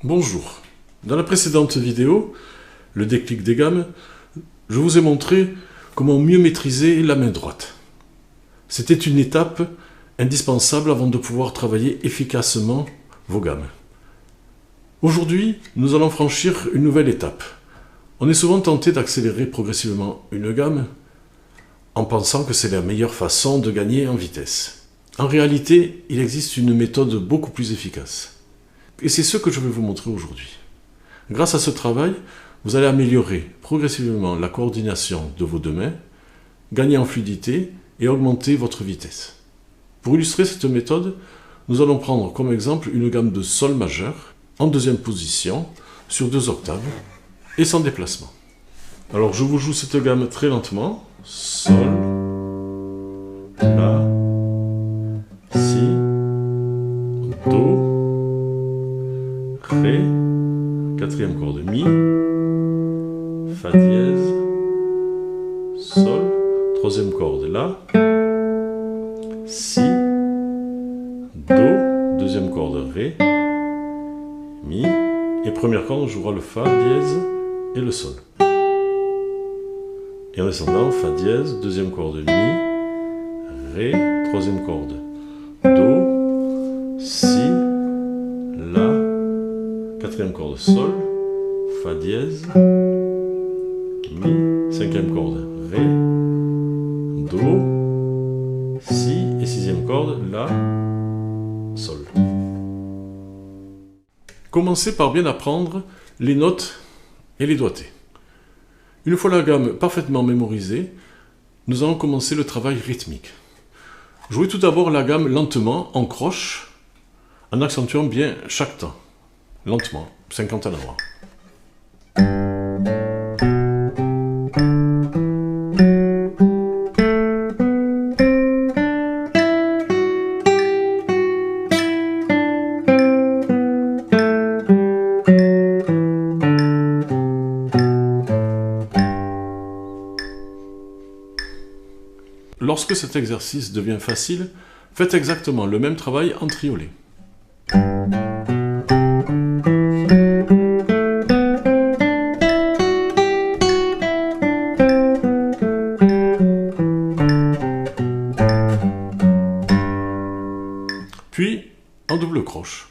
Bonjour, dans la précédente vidéo, le déclic des gammes, je vous ai montré comment mieux maîtriser la main droite. C'était une étape indispensable avant de pouvoir travailler efficacement vos gammes. Aujourd'hui, nous allons franchir une nouvelle étape. On est souvent tenté d'accélérer progressivement une gamme en pensant que c'est la meilleure façon de gagner en vitesse. En réalité, il existe une méthode beaucoup plus efficace. Et c'est ce que je vais vous montrer aujourd'hui. Grâce à ce travail, vous allez améliorer progressivement la coordination de vos deux mains, gagner en fluidité et augmenter votre vitesse. Pour illustrer cette méthode, nous allons prendre comme exemple une gamme de sol majeur en deuxième position sur 2 octaves et sans déplacement. Alors je vous joue cette gamme très lentement. Sol, La, Si, Do, Ré, quatrième corde Mi, Fa dièse, Sol, troisième corde La, Si, Do, deuxième corde Ré, Mi, et première corde on jouera le Fa dièse et le Sol. Et en descendant, Fa dièse, deuxième corde Mi, Ré, troisième corde Do, Si, La, quatrième corde Sol, Fa dièse, Mi, cinquième corde Ré, Do, Si et sixième corde La, Sol. Commencez par bien apprendre les notes et les doigtés. Une fois la gamme parfaitement mémorisée, nous allons commencer le travail rythmique. Jouez tout d'abord la gamme lentement, en croche, en accentuant bien chaque temps. Lentement, 50 à l'heure. Lorsque cet exercice devient facile, faites exactement le même travail en triolet. Puis en double croche.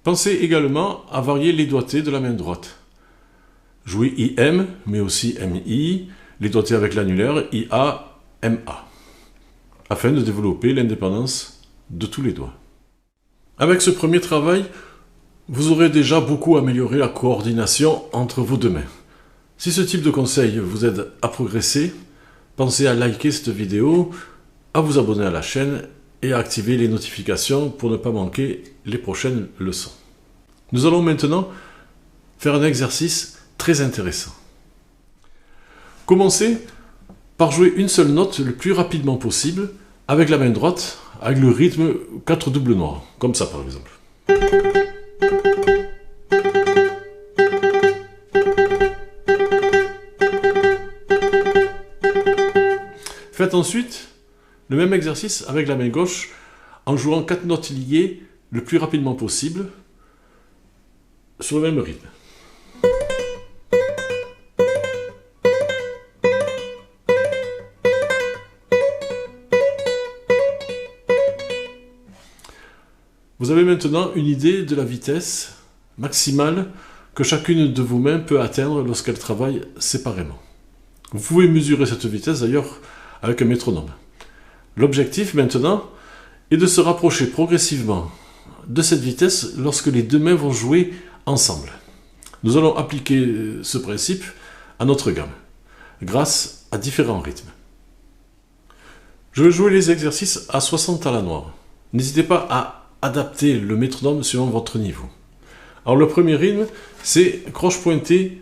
Pensez également à varier les doigtés de la main droite. Jouez IM, mais aussi MI, les doigtés avec l'annulaire IA, MA, afin de développer l'indépendance de tous les doigts. Avec ce premier travail, vous aurez déjà beaucoup amélioré la coordination entre vos deux mains. Si ce type de conseil vous aide à progresser, pensez à liker cette vidéo, à vous abonner à la chaîne et à activer les notifications pour ne pas manquer les prochaines leçons. Nous allons maintenant faire un exercice très intéressant. Commencez par jouer une seule note le plus rapidement possible avec la main droite, avec le rythme 4 doubles noirs, comme ça par exemple. Faites ensuite le même exercice avec la main gauche en jouant 4 notes liées le plus rapidement possible sur le même rythme. Vous avez maintenant une idée de la vitesse maximale que chacune de vos mains peut atteindre lorsqu'elles travaillent séparément. Vous pouvez mesurer cette vitesse d'ailleurs avec un métronome. L'objectif maintenant est de se rapprocher progressivement de cette vitesse lorsque les deux mains vont jouer ensemble. Nous allons appliquer ce principe à notre gamme, grâce à différents rythmes. Je vais jouer les exercices à 60 à la noire. N'hésitez pas à adapter le métronome selon votre niveau. Alors le premier rythme, c'est croche pointée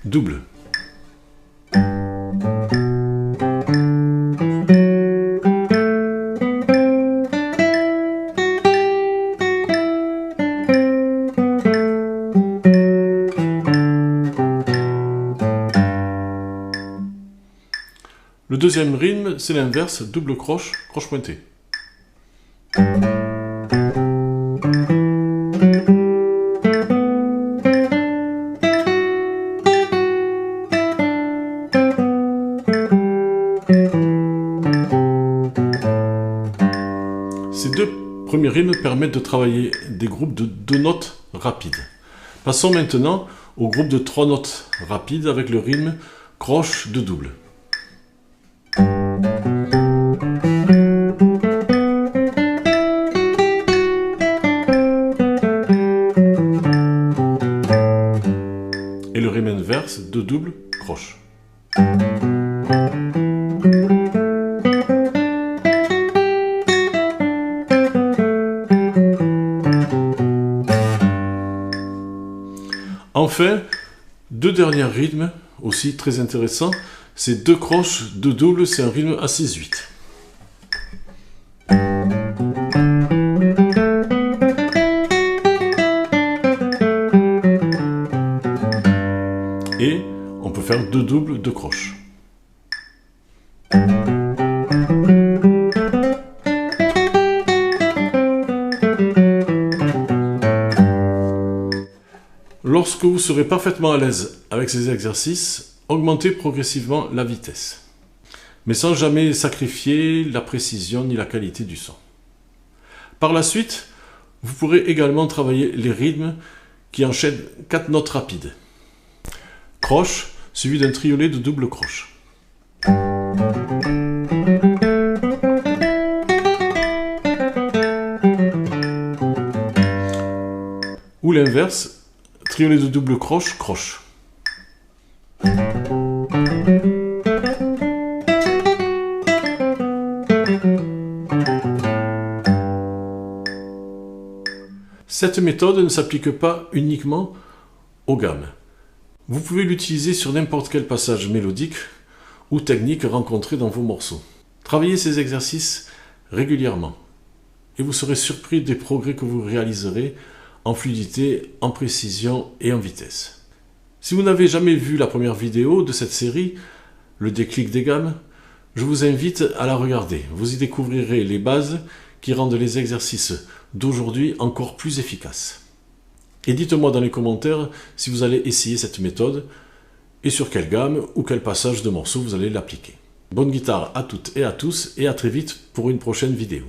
double. Le deuxième rythme, c'est l'inverse, double croche, croche pointée. Ces deux premiers rythmes permettent de travailler des groupes de 2 notes rapides. Passons maintenant au groupe de 3 notes rapides avec le rythme croche de double. Et le rythme inverse de double croche. Enfin, deux derniers rythmes aussi très intéressants, c'est 2 croches de double, c'est un rythme à 6/8. Et on peut faire 2 doubles, 2 croches. Lorsque vous serez parfaitement à l'aise avec ces exercices, augmentez progressivement la vitesse, mais sans jamais sacrifier la précision ni la qualité du son. Par la suite, vous pourrez également travailler les rythmes qui enchaînent 4 notes rapides. Croche, suivi d'un triolet de double croche. Ou l'inverse, triolet de double croche, croche. Cette méthode ne s'applique pas uniquement aux gammes. Vous pouvez l'utiliser sur n'importe quel passage mélodique ou technique rencontré dans vos morceaux. Travaillez ces exercices régulièrement et vous serez surpris des progrès que vous réaliserez en fluidité, en précision et en vitesse. Si vous n'avez jamais vu la première vidéo de cette série, le déclic des gammes, je vous invite à la regarder. Vous y découvrirez les bases qui rendent les exercices d'aujourd'hui encore plus efficaces. Et dites-moi dans les commentaires si vous allez essayer cette méthode et sur quelle gamme ou quel passage de morceau vous allez l'appliquer. Bonne guitare à toutes et à tous et à très vite pour une prochaine vidéo.